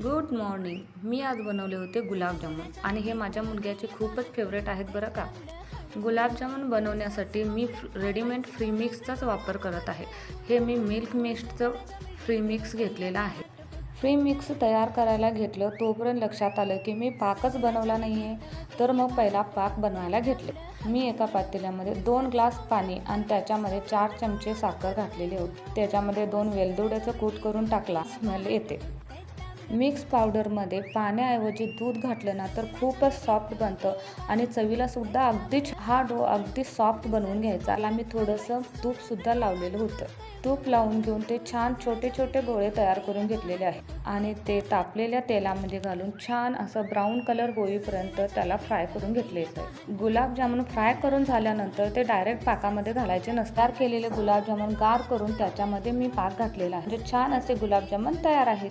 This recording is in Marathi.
Good morning. मी आज बनवले होते गुलाबजामुन आणि हे माझ्या मुलग्याचे खूपच फेवरेट आहेत बरं का. गुलाबजामुन बनवण्यासाठी मी रेडीमेड फ्री मिक्सचाच वापर करत आहे. हे मी मिल्क मिस्टचं फ्री मिक्स घेतलेलं आहे. फ्री मिक्स तयार करायला घेतलं तोपर्यंत लक्षात आलं की मी पाकच बनवला नाही आहे. तर मग पहिला पाक बनवायला घेतले. मी एका पातेल्यामध्ये 2 ग्लास पाणी आणि त्याच्यामध्ये 4 चमचे साखर घातलेली होती. त्याच्यामध्ये 2 वेलदोड्याचं कूट करून टाकला. स्मेल येते. मिक्स पावडरमध्ये पाण्याऐवजी दूध घातलं ना तर खूपच सॉफ्ट बनतं आणि चवीलासुद्धा हा डो अगदी सॉफ्ट बनवून घ्यायचा. त्याला मी थोडंसं तूपसुद्धा लावलेलं होतं. तूप लावून घेऊन ते छान छोटे छोटे गोळे तयार करून घेतलेले आहे आणि ते तापलेल्या तेलामध्ये घालून छान असं ब्राऊन कलर होईपर्यंत त्याला फ्राय करून घेतलेलं आहे. गुलाबजामुन फ्राय करून झाल्यानंतर ते डायरेक्ट पाकामध्ये घालायचे नसतात. तयार केलेले गुलाबजामुन गार करून त्याच्यामध्ये मी पाक घातलेला आहे. म्हणजे छान असे गुलाबजामुन तयार आहेत.